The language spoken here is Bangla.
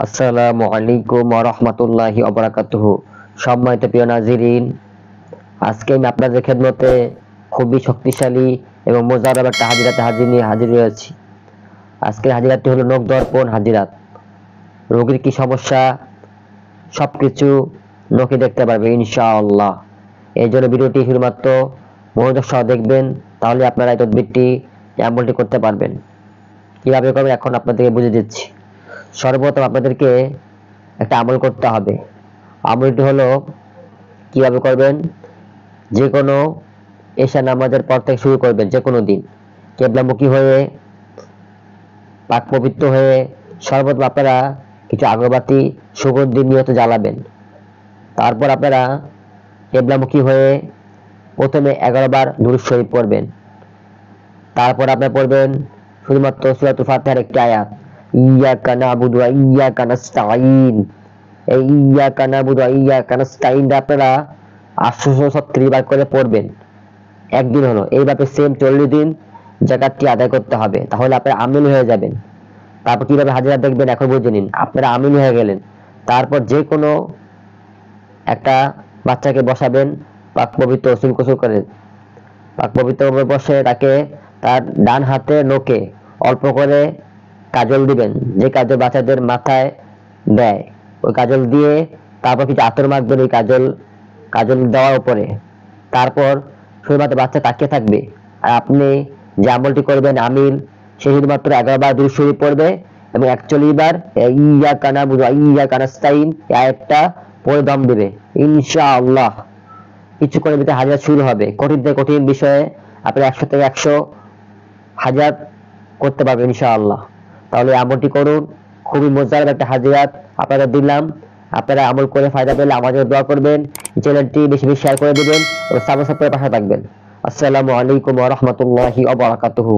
আসসালামু আলাইকুম ওয়া রাহমাতুল্লাহি ওয়া বারাকাতুহু। সম্মানিত প্রিয় নাজিরিন, আজকে আমি আপনাদের খেদমতে খুবই শক্তিশালী এবং মোজাররব একটা হাজিরাতে হাজির হয়েছি। আজকের হাজিরাতটি হলো নখ দর্পণ হাজিরাত। রোগীর কি সমস্যা সবকিছু নখে দেখতে পারবে ইনশাআল্লাহ। এই জন্য ভিডিওটি শুধুমাত্র মনোযোগ সহ দেখবেন, তাহলে আপনারা এই তদবিরটি আমলটি করতে পারবেন। কিভাবে করবেন এখন আপনাদেরকে বুঝিয়ে দিচ্ছি। সর্বপ্রথম আপনাদেরকে একটা আমল করতে হবে। আমলটি হলো কিভাবে করবেন, যে কোনো এশা নামাজের পর থেকে শুরু করবেন। যে কোনো দিন কেবলামুখী হয়ে পাক পবিত্র হয়ে সর্বপ্রথম আপনারা কিছু আগরবাতি সুগন্ধি নিয়ত জ্বালাবেন। তারপর আপনারা কেবলামুখী হয়ে প্রথমে 11 বার দুরূদ শরীফ পড়বেন। তারপর আপনারা পড়বেন শুধুমাত্র সূরাতুল ফাতিহার একটি আয়াত, ইয়াকা নাবুদু ওয়া ইয়াকা নাস্তাঈন। এই ইয়াকা নাবুদু ওয়া ইয়াকা নাস্তাঈন আপনারা 836 বার করে পড়বেন। একদিন হলো, এইভাবে সেম 40 দিন যাকাতটি আদায় করতে হবে, তাহলে আপনারা আমিল হয়ে যাবেন। তারপর কিভাবে হাজিরা দেখবেন এখন বুঝে নিন। আপনারা আমিল হয়ে গেলেন, তারপর যে কোনো একটা বাচ্চাকে বসাবেন, পাক পবিত্র গোসল করে পাক পবিত্র বসে তাকে তার ডান হাতে নোকে অল্প করে কাজল দিবেন, যে কাজল বাচ্চাদের মাথায় দেয়। ওই কাজল দিয়ে তারপর কিছু আতর মাখবেন ওই কাজল দেওয়ার উপরে। তারপর শুধুমাত্র বাচ্চা তাকিয়ে থাকবে, আর আপনি যে আমলটি করবেন আমিল, সে শুধুমাত্র 11 বার দুরূদ শরীফ পড়বে এবং 41 বার ইয়াকা নাবুদু ওয়া ইয়াকা নাস্তাঈন এই আয়াতটা পড়ে দম দেবে ইনশাআল্লাহ। কিছুক্ষণের ভিতরে হাজিরা শুরু হবে। কঠিন থেকে কঠিন বিষয়ে আপনারা 100 থেকে 100 হাজার করতে পারবেন ইনশাআল্লাহ। তাহলে আমলটি করুন, খুবই মজার একটা হাজিরাত আপনারা দিলাম। আপনারা আমল করে ফায়দা পেলে আমাদের দোয়া করবেন, চ্যানেলটি বেশি বেশি শেয়ার করে দিবেন এবং সাবস্ক্রাইব করে পাশে থাকবেন। আসসালামু আলাইকুম ওয়া রাহমাতুল্লাহি ওয়া বারাকাতুহু।